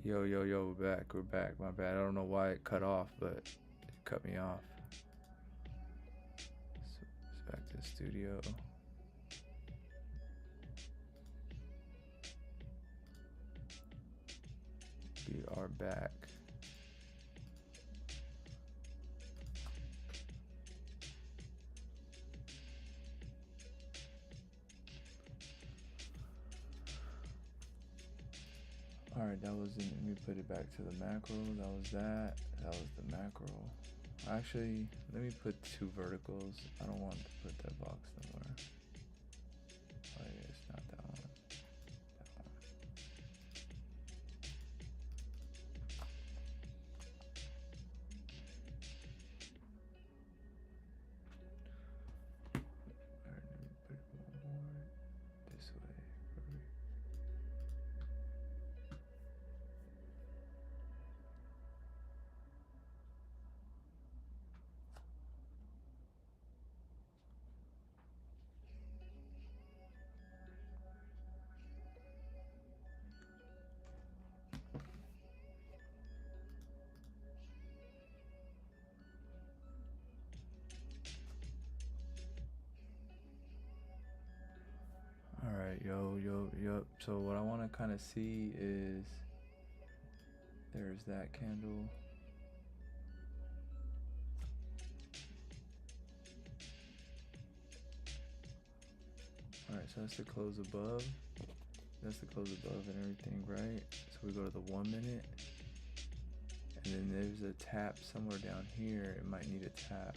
Yo, yo, yo, we're back. My bad. I don't know why it cut off, but it cut me off. So it's back to the studio. We are back. Alright, that was let me put it back to the macro. That was that. That was the macro. Actually, let me put two verticals. I don't want to put that box somewhere. Oh yeah, it's not that one. That one. Alright, let me put it one more this way. Perfect. Alright, yo. So what I want to kind of see is there's that candle. Alright, so that's the close above. That's the close above and everything, right? So we go to the 1 minute. And then there's a tap somewhere down here. It might need a tap.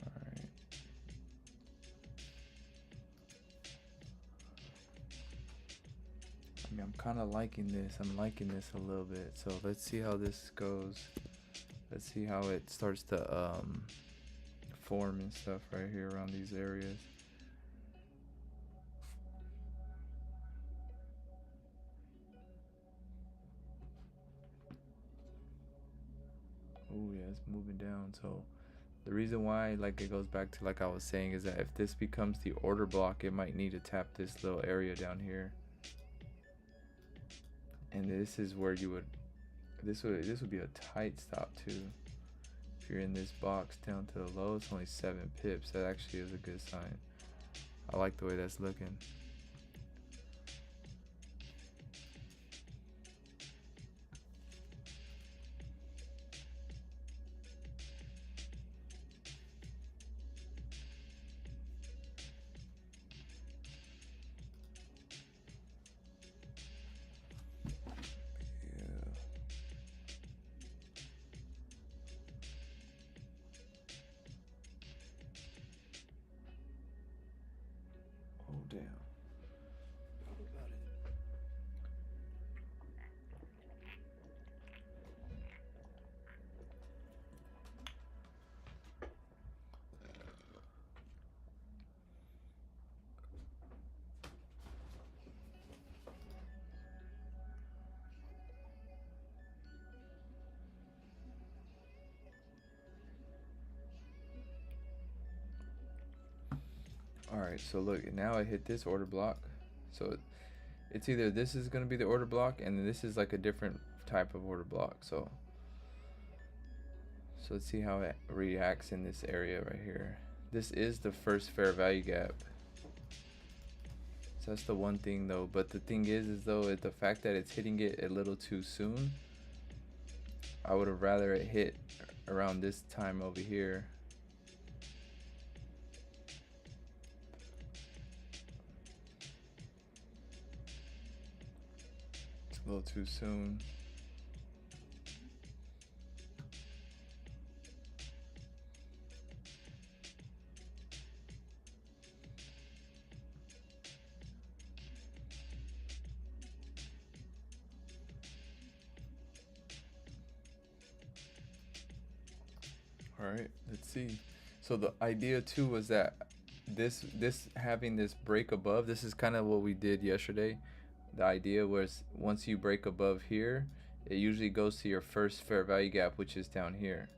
Alright. I mean, I'm kind of liking this. I'm liking this a little bit. So let's see how this goes. Let's see how it starts to form and stuff right here around these areas. Oh yeah, it's moving down. So the reason why, like, it goes back to, like I was saying, is that if this becomes the order block, it might need to tap this little area down here. And this is where you would, this would be a tight stop too. If you're in this box down to the low, it's only 7 pips. That actually is a good sign. I like the way that's looking. Oh damn. Alright, so look, now I hit this order block. So it's either this is going to be the order block, and this is like a different type of order block. So let's see how it reacts in this area right here. This is the first fair value gap. So that's the one thing though. But the thing is though, the fact that it's hitting it a little too soon, I would have rather it hit around this time over here. It's a little too soon. All right, let's see. So the idea too was that this having this break above, this is kind of what we did yesterday. The idea was once you break above here, it usually goes to your first fair value gap, which is down here.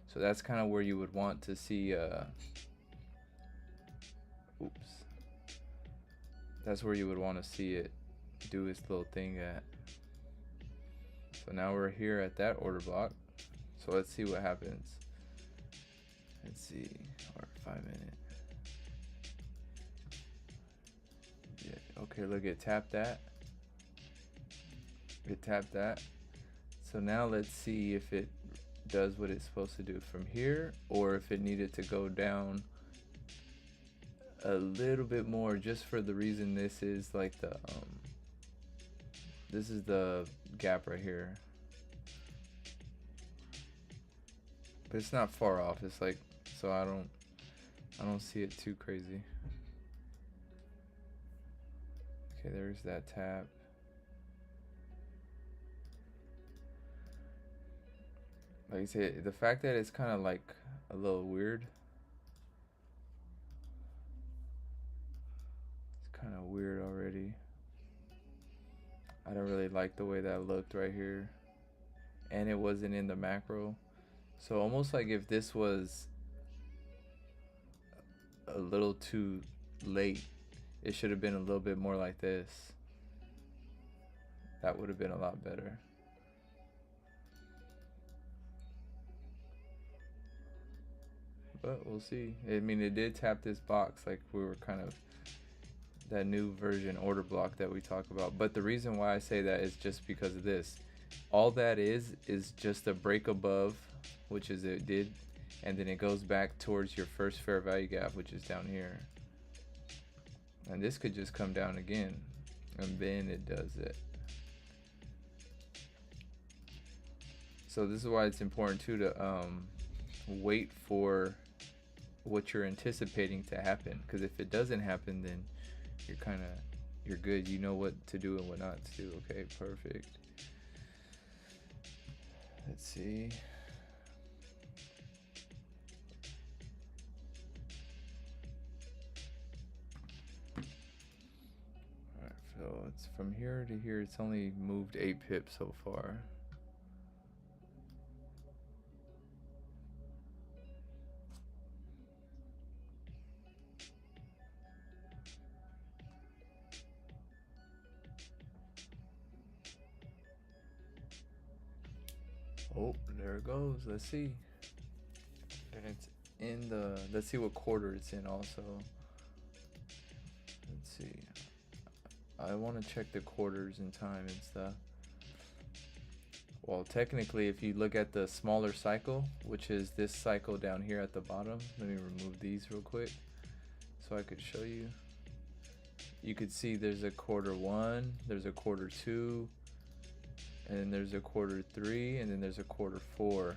So that's kind of where you would want to see that's where you would want to see it do its little thing at. So now we're here at that order block. So let's see what happens. Let's see, our 5 minute. Yeah, okay, look, it tapped that. It tapped that. So now let's see if it does what it's supposed to do from here, or if it needed to go down a little bit more, just for the reason this is like the this is the gap right here, but it's not far off. It's like, so I don't see it too crazy. Okay, there's that tap. Like I said, the fact that it's kind of like a little weird. It's kind of weird already. I don't really like the way that looked right here. And it wasn't in the macro. So almost like if this was a little too late, it should have been a little bit more like this. That would have been a lot better. But we'll see. I mean, it did tap this box like we were kind of that new version order block that we talk about. But the reason why I say that is just because of this. All that is just a break above, which is it did, and then it goes back towards your first fair value gap, which is down here. And this could just come down again, and then it does it. So this is why it's important too to wait for what you're anticipating to happen, because if it doesn't happen, then you're good. You know what to do and what not to do. Okay, perfect. Let's see. Alright, so it's from here to here. It's only moved 8 pips so far. Oh, there it goes. Let's see. And it's in the, let's see what quarter it's in also. Let's see. I want to check the quarters and time and stuff. Well, technically, if you look at the smaller cycle, which is this cycle down here at the bottom, let me remove these real quick so I could show you. You could see there's a quarter 1, there's a quarter 2, and then there's a quarter 3, and then there's a quarter 4.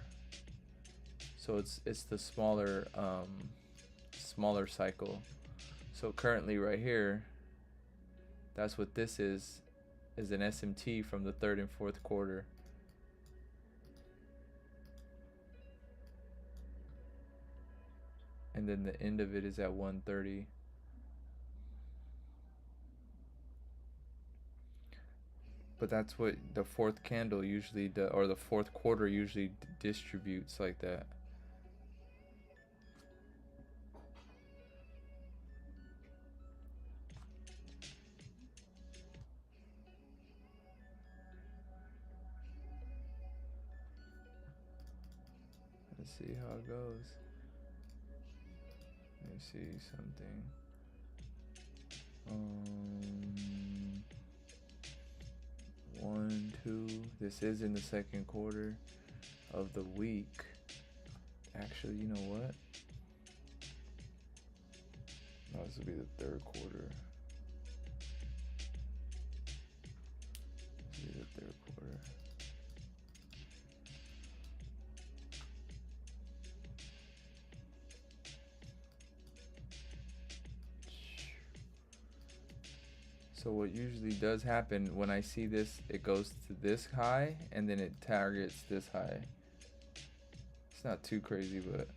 So it's the smaller smaller cycle. So currently right here, that's what this is an SMT from the 3rd and 4th quarter. And then the end of it is at 1:30. But that's what the 4th candle usually does, or the 4th quarter usually distributes like that. Let's see how it goes. Let me see something. 1, 2. This is in the 2nd quarter of the week. Actually, you know what? No, this will be the 3rd quarter. This will be the 3rd quarter. So what usually does happen when I see this, it goes to this high and then it targets this high. It's not too crazy, but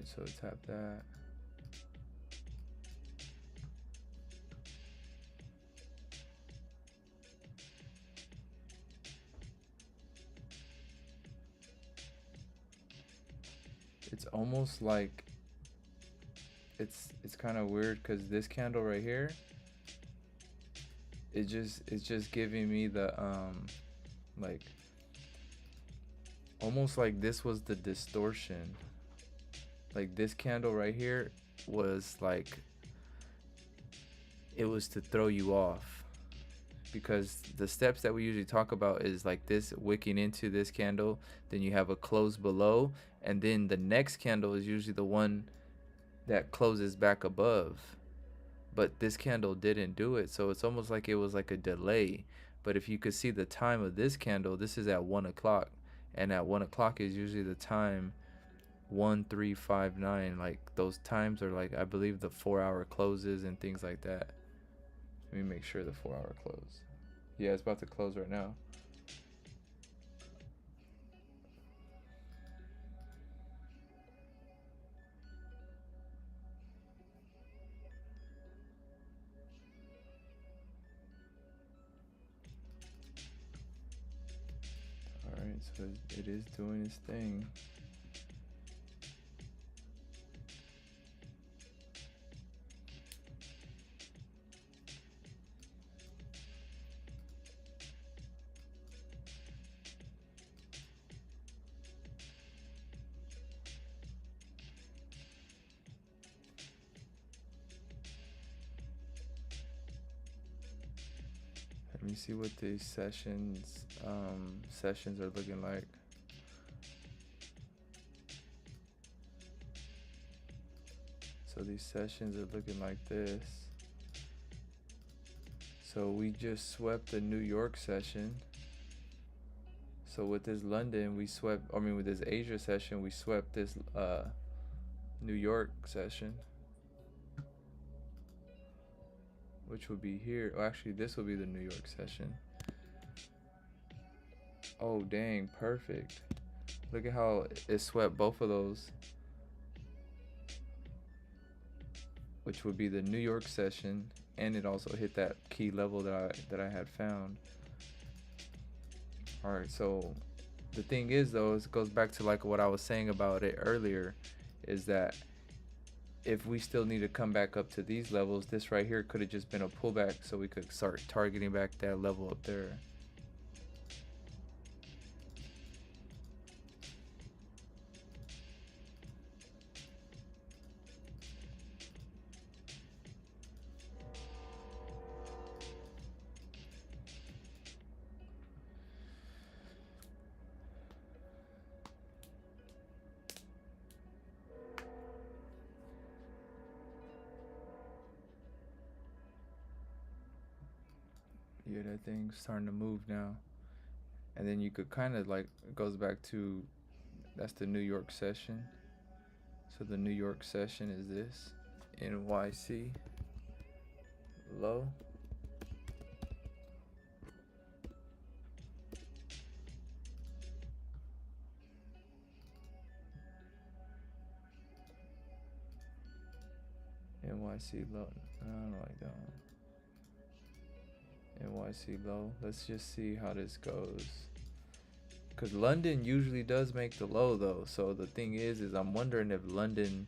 Alright, so tap that. It's almost like it's kind of weird because this candle right here, it's just giving me the like almost like this was the distortion. Like this candle right here was like, it was to throw you off, because the steps that we usually talk about is like this wicking into this candle, then you have a close below, and then the next candle is usually the one that closes back above. But this candle didn't do it, so it's almost like it was like a delay. But if you could see the time of this candle, this is at 1 o'clock, and at 1 o'clock is usually the time 1359. Like those times are like, I believe, the 4-hour closes and things like that. Let me make sure the 4-hour close. Yeah, it's about to close right now. Alright, so it is doing its thing. Let me see what these sessions are looking like. So these sessions are looking like this. So we just swept the New York session. So with this London, we swept, I mean with this Asia session, we swept this New York session, which would be here. Oh, actually, this will be the New York session. Oh, dang, perfect. Look at how it swept both of those, which would be the New York session, and it also hit that key level that I had found. All right, so the thing is though, it goes back to like what I was saying about it earlier, is that if we still need to come back up to these levels, this right here could have just been a pullback, so we could start targeting back that level up there. Yeah, that thing's starting to move now. And then you could kind of like, it goes back to, that's the New York session. So the New York session is this, NYC low. NYC low. I don't like that one. NYC low. Let's just see how this goes. Because London usually does make the low though. So the thing is I'm wondering if London,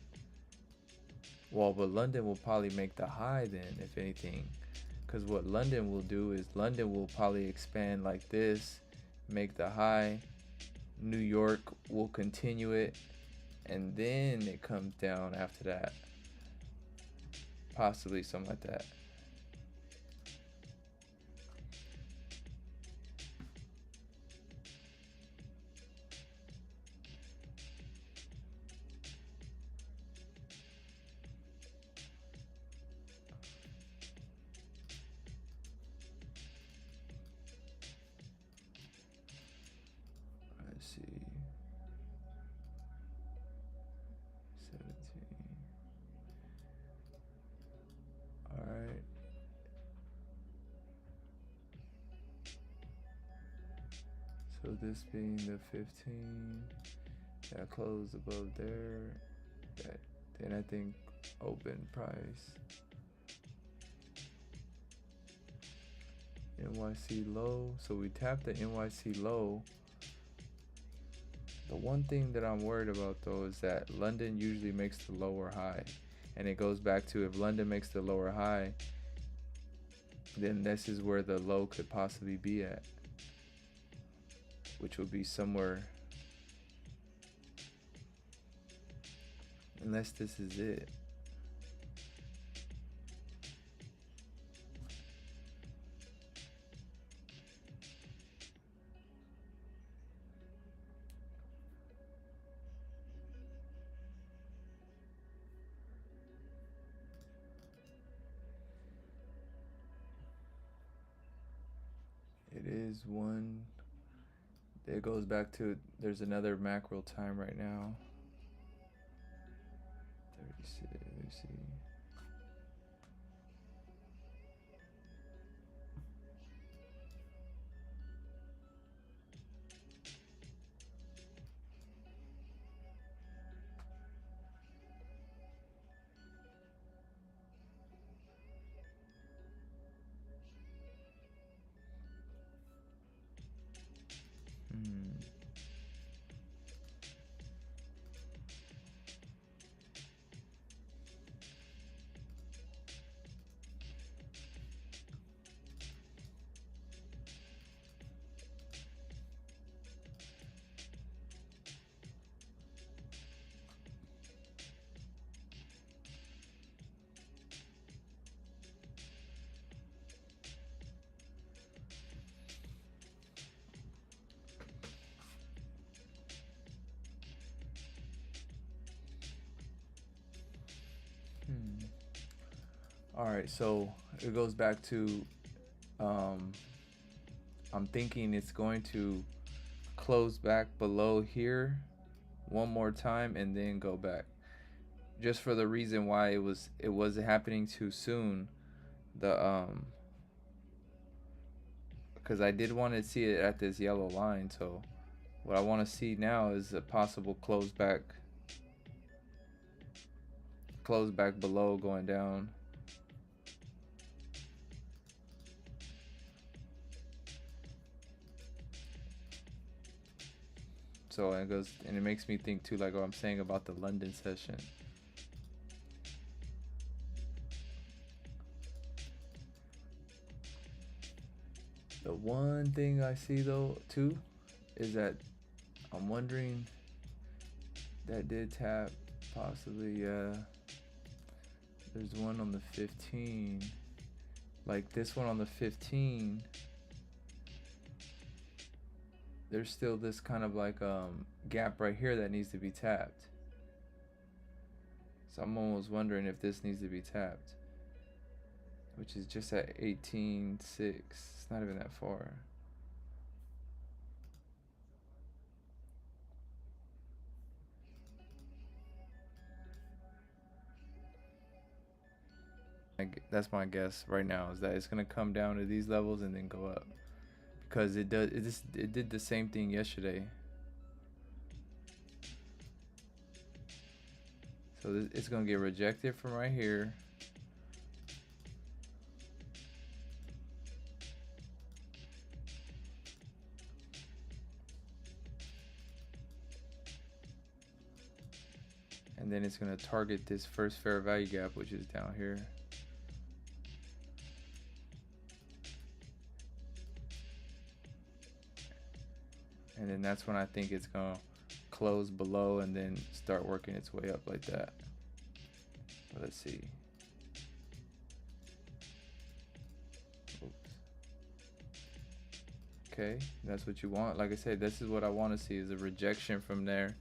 well, but London will probably make the high then, if anything. Because what London will do is London will probably expand like this, make the high. New York will continue it, and then it comes down after that. Possibly something like that. Let's see. 17. Alright. So this being the 15, that closed above there. that. Then I think open price. NYC low. So we tap the NYC low. The one thing that I'm worried about though is that London usually makes the lower high. And it goes back to, if London makes the lower high, then this is where the low could possibly be at, which would be somewhere, unless this is it. It is one. It goes back to, there's another macro time right now. 36, let me see. All right, so it goes back to, I'm thinking it's going to close back below here one more time and then go back, just for the reason why it was happening too soon. Because I did want to see it at this yellow line, so what I want to see now is a possible close back below, going down. So it goes, and it makes me think too, like what I'm saying about the London session. The one thing I see though too is that I'm wondering, that did tap possibly. There's one on the 15, like this one on the 15. There's still this kind of like gap right here that needs to be tapped. So I'm almost wondering if this needs to be tapped, which is just at 18.6. It's not even that far. That's my guess right now, is that it's gonna come down to these levels and then go up, because it did the same thing yesterday. So it's gonna get rejected from right here. And then it's gonna target this first fair value gap, which is down here. And then that's when I think it's gonna close below and then start working its way up like that. But let's see. Oops. Okay, that's what you want. Like I said, this is what I want to see, is a rejection from there,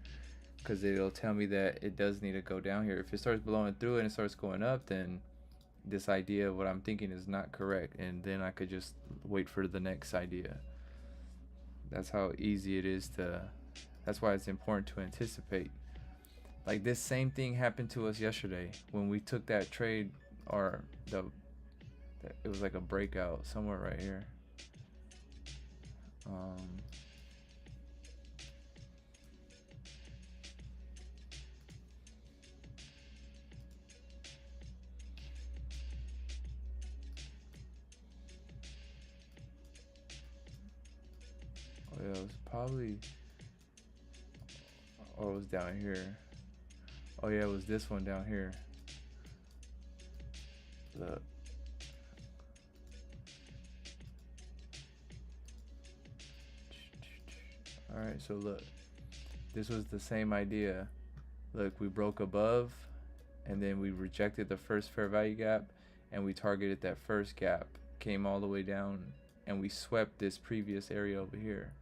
because it'll tell me that it does need to go down here. If it starts blowing through and it starts going up, then this idea of what I'm thinking is not correct, and then I could just wait for the next idea. That's how easy it is to, that's why it's important to anticipate. Like this same thing happened to us yesterday when we took that trade, or it was like a breakout somewhere right here. Yeah, it was probably, or it was down here. Oh yeah, it was this one down here. Look. Alright, so look. This was the same idea. Look, we broke above, and then we rejected the first fair value gap, and we targeted that first gap, came all the way down, and we swept this previous area over here.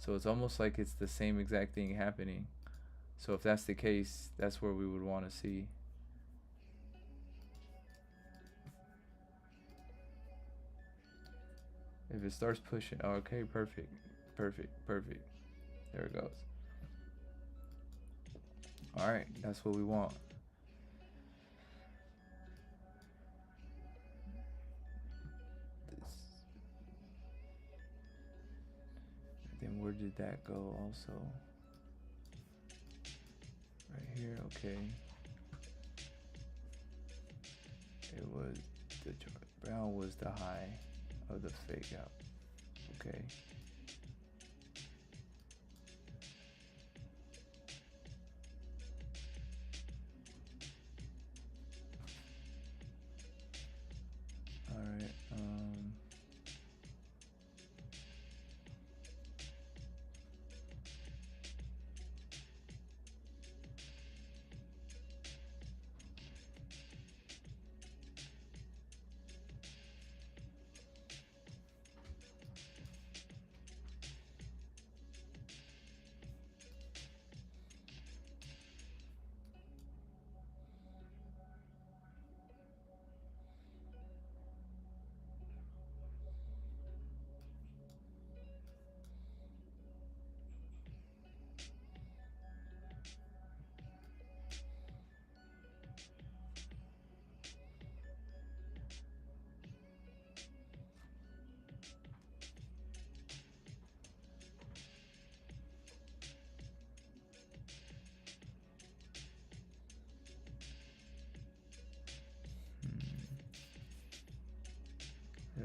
So it's almost like it's the same exact thing happening. So if that's the case, that's where we would want to see. If it starts pushing, oh, okay, perfect, perfect, perfect. There it goes. All right, that's what we want. This. Then where did that go also? Right here, okay. It was the brown was the high of the fake out. Okay. All right.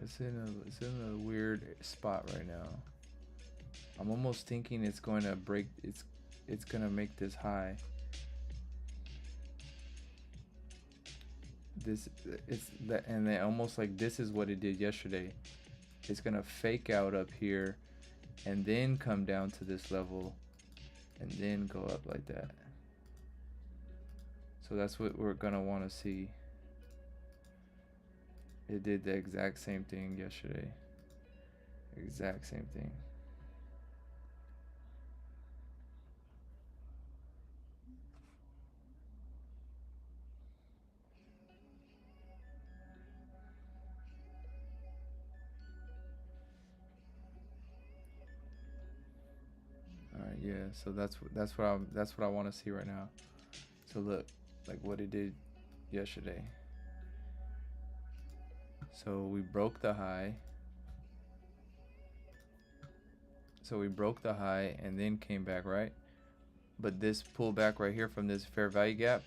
It's in a weird spot right now. I'm almost thinking it's going to break. It's going to make this high. This it's that, and then almost like this is what it did yesterday. It's going to fake out up here, and then come down to this level, and then go up like that. So that's what we're going to want to see. It did the exact same thing yesterday. Exact same thing. All right, yeah. So that's what I want to see right now. So look, like what it did yesterday. So we broke the high. So we broke the high and then came back, right? But this pullback right here from this fair value gap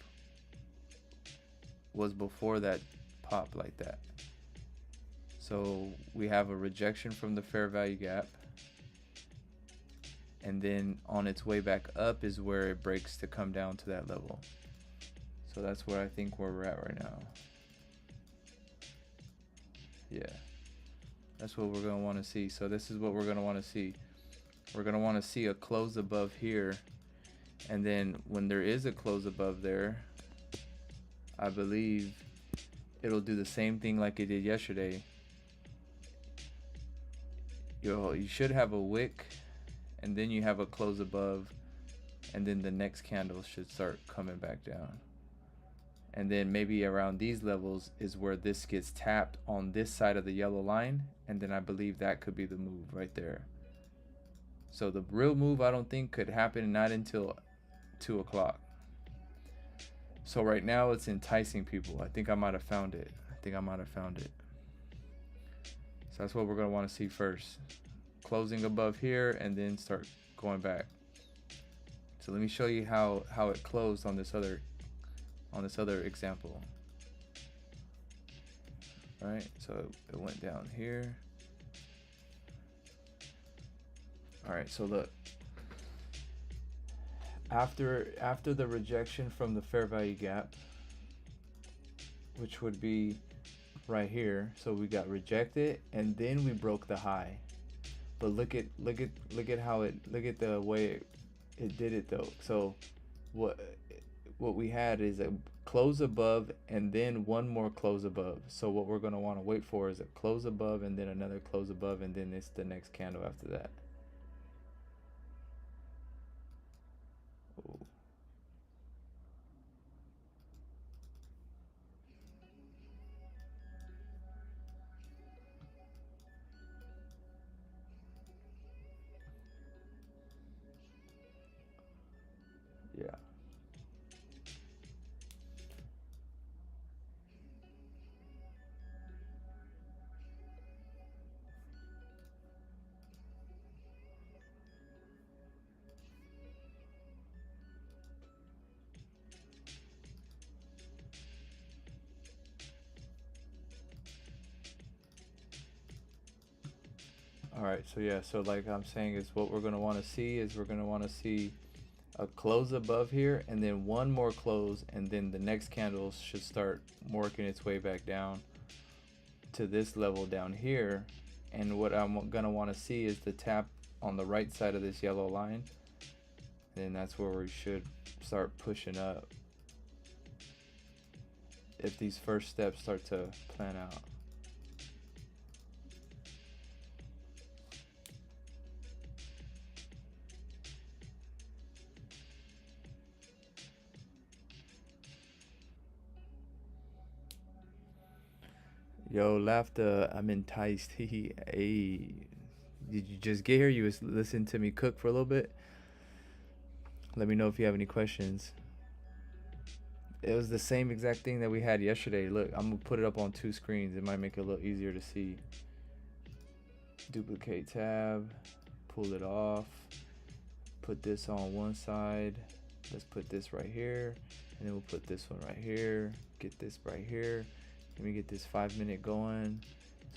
was before that pop like that. So we have a rejection from the fair value gap, and then on its way back up is where it breaks to come down to that level. So that's where I think where we're at right now. Yeah, that's what we're gonna want to see. So this is what we're gonna want to see. We're gonna want to see a close above here, and then when there is a close above there, I believe it'll do the same thing like it did yesterday. You should have a wick, and then you have a close above, and then the next candle should start coming back down. And then maybe around these levels is where this gets tapped on this side of the yellow line, and then I believe that could be the move right there. So the real move I don't think could happen not until 2 o'clock. So right now it's enticing people. I think I might have found it. So that's what we're going to want to see first. Closing above here and then start going back. So let me show you how it closed on this other example. All right, so it went down here. All right, so look, after the rejection from the fair value gap, which would be right here, so we got rejected and then we broke the high. But look at how look at the way it did it though. So what we had is a close above and then one more close above. So what we're going to want to wait for is a close above and then another close above, and then it's the next candle after that. Ooh. Yeah. All right, so yeah, so like I'm saying is what we're going to want to see is we're going to want to see a close above here and then one more close, and then the next candle should start working its way back down to this level down here. And what I'm going to want to see is the tap on the right side of this yellow line. Then that's where we should start pushing up if these first steps start to plan out. Yo, laughter, I'm enticed. Hey, did you just get here? You was listening to me cook for a little bit? Let me know if you have any questions. It was the same exact thing that we had yesterday. Look, I'm gonna put it up on two screens. It might make it a little easier to see. Duplicate tab, pull it off, put this on one side. Let's put this right here, and then we'll put this one right here. Get this right here. Let me get this 5 minute going.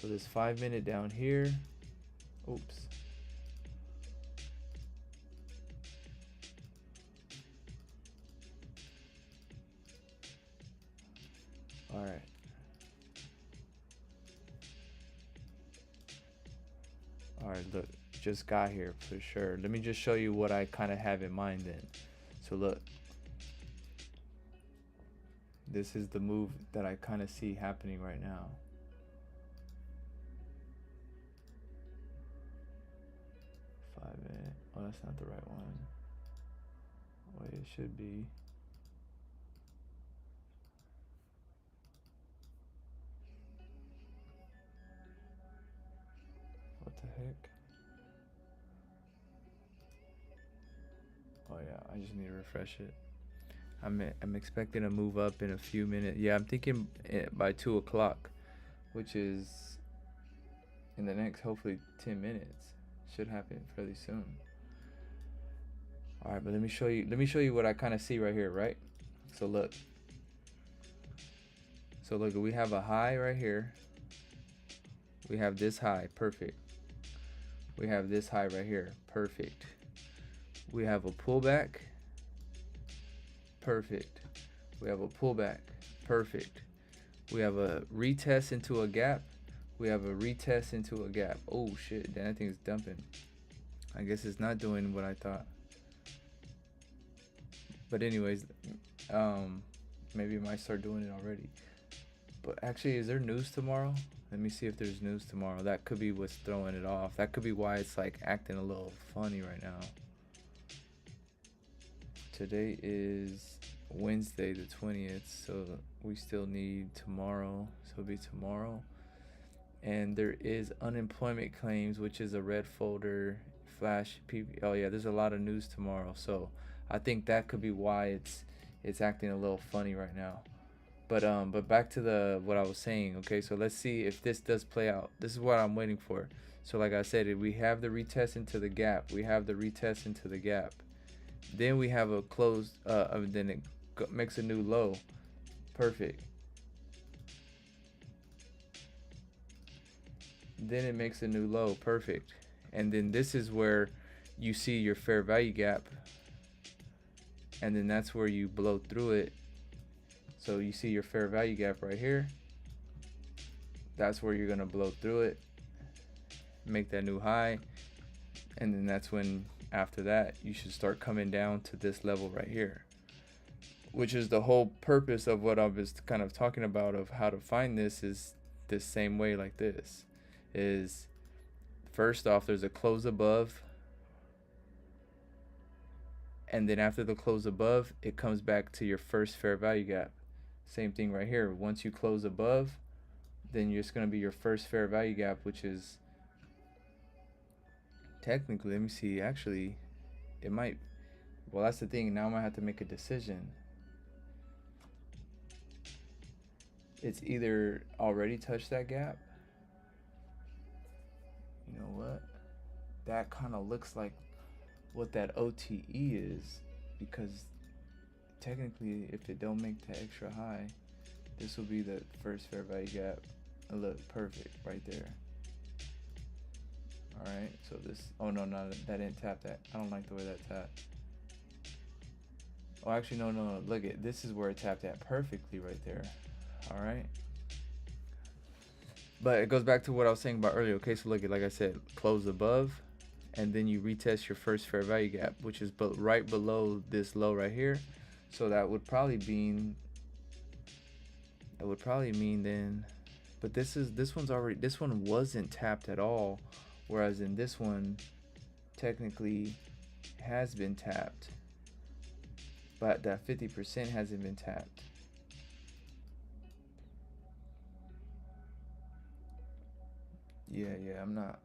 So this 5 minute down here. Oops. All right. All right, look, just got here for sure. Let me just show you what I kind of have in mind then. So look, this is the move that I kind of see happening right now. Oh, that's not the right one. Wait, it should be. What the heck? Oh yeah, I just need to refresh it. I'm expecting to move up in a few minutes. Yeah, I'm thinking by 2 o'clock, which is in the next hopefully 10 minutes. Should happen fairly soon. All right, but let me show you what I kind of see right here, right? So look, we have a high right here. We have this high, perfect. We have this high right here, perfect. We have a pullback, perfect. We have a pullback, perfect. We have a retest into a gap. We have a retest into a gap. Oh shit, that thing's dumping. I guess it's not doing what I thought. But anyways, maybe it might start doing it already. But actually, is there news tomorrow? Let me see if there's news tomorrow. That could be what's throwing it off. That could be why it's like acting a little funny right now. Today is Wednesday the 20th, so we still need tomorrow. So it'll be tomorrow. And there is unemployment claims, which is a red folder, flash. Oh yeah, there's a lot of news tomorrow. So I think that could be why it's acting a little funny right now. But back to what I was saying. Okay, so let's see if this does play out. This is what I'm waiting for. So like I said, we have the retest into the gap. We have the retest into the gap. Then we have a closed. Then it makes a new low. Perfect. Then it makes a new low. Perfect. And then this is where you see your fair value gap, and then that's where you blow through it. So you see your fair value gap right here. That's where you're gonna blow through it, make that new high, and then that's when after that you should start coming down to this level right here, which is the whole purpose of what I was kind of talking about of how to find this. Is this same way like this is, first off, there's a close above, and then after the close above, it comes back to your first fair value gap. Same thing right here. Once you close above, then it's going to be your first fair value gap, which is technically, let me see, actually it might, well, that's the thing. Now I might have to make a decision. It's either already touched that gap. You know what, that kind of looks like what that OTE is, because technically if it don't make the extra high, this will be the first fair value gap. Look, perfect right there. All right, so this, oh no, that didn't tap that. I don't like the way that tapped. Oh, actually, no, look at, this is where it tapped at perfectly right there. All right, but it goes back to what I was saying about earlier. Okay, so look at, like I said, close above, and then you retest your first fair value gap, which is right below this low right here. So that would probably mean, then, but this one's already, this one wasn't tapped at all, whereas in this one technically has been tapped, but that 50% hasn't been tapped. Yeah, I'm not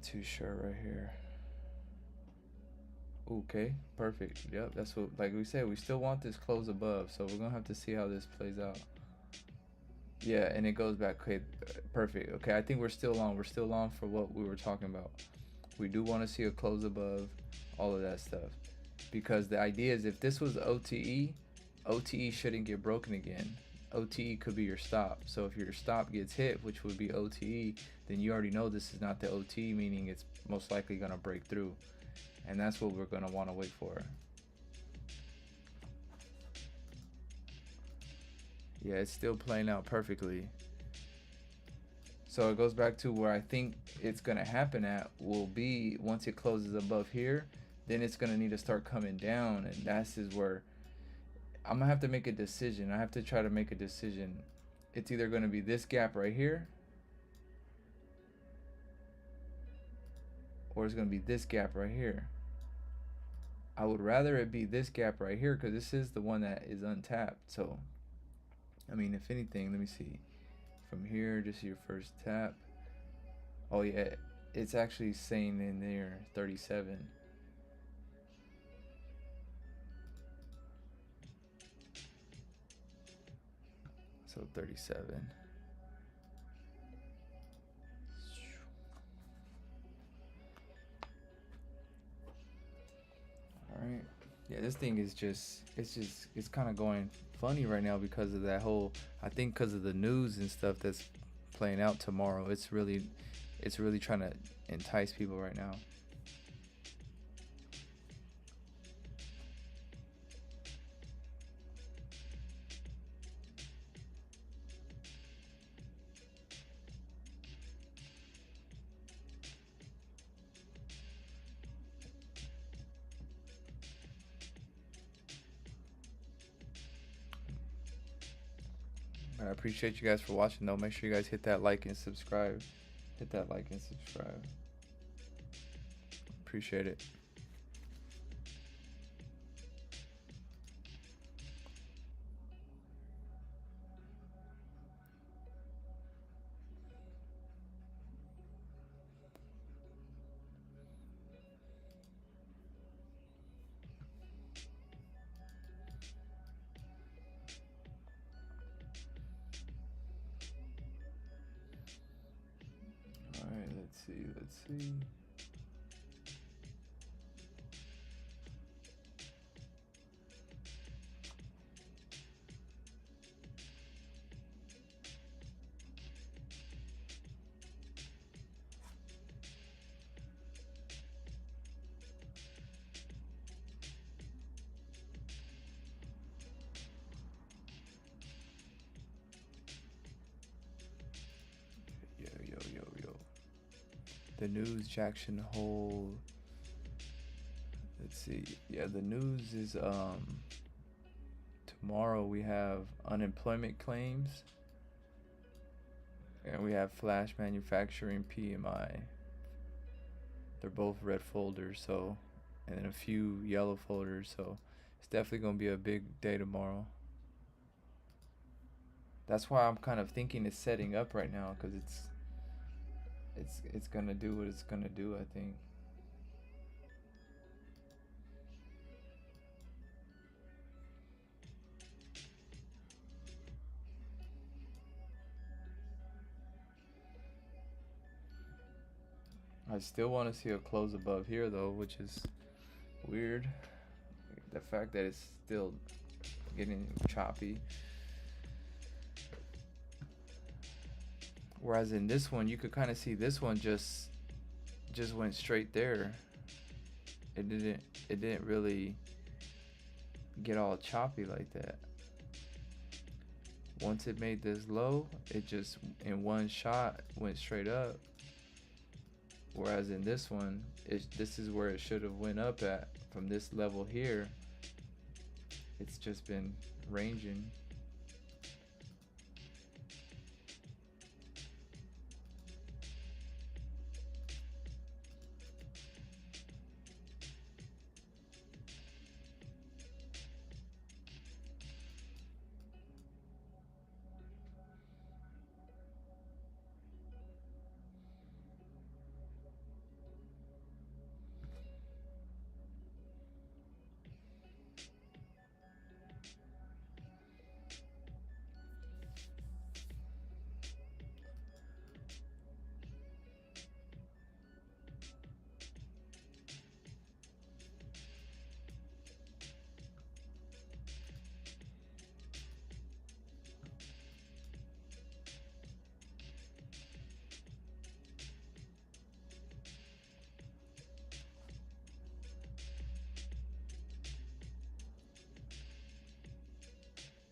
too sure right here. Okay, perfect. Yep, that's what, like we said, we still want this close above, so we're gonna have to see how this plays out. Yeah, and it goes back. Okay, perfect. Okay, I think we're still on for what we were talking about. We do want to see a close above, all of that stuff, because the idea is, if this was OTE, OTE shouldn't get broken again. OTE could be your stop. So if your stop gets hit, which would be OTE, then you already know this is not the OTE, meaning it's most likely going to break through. And that's what we're going to want to wait for. Yeah, it's still playing out perfectly. So it goes back to where I think it's going to happen at will be once it closes above here, then it's going to need to start coming down. And that's is where I'm going to have to make a decision. I have to try to make a decision. It's either going to be this gap right here, or it's going to be this gap right here. I would rather it be this gap right here, because this is the one that is untapped. So, I mean, if anything, let me see. From here, just your first tap. Oh yeah, it's actually saying in there 37. So 37. All right. Yeah, this thing is it's kind of going funny right now because of that whole, I think because of the news and stuff that's playing out tomorrow. It's really trying to entice people right now. I appreciate you guys for watching though. Make sure you guys hit that like and subscribe. Hit that like and subscribe. Appreciate it. All right, let's see. The news Jackson Hole. Let's see. Yeah, the news is tomorrow we have unemployment claims, and we have flash manufacturing PMI. They're both red folders, so, and then a few yellow folders, so it's definitely gonna be a big day tomorrow. That's why I'm kind of thinking it's setting up right now, because it's gonna do what it's gonna do, I think. I still want to see a close above here though, which is weird. The fact that it's still getting choppy. Whereas in this one, you could kind of see this one just went straight there. It didn't really get all choppy like that. Once it made this low, it just in one shot went straight up. Whereas in this one, this is where it should have went up at from this level here. It's just been ranging.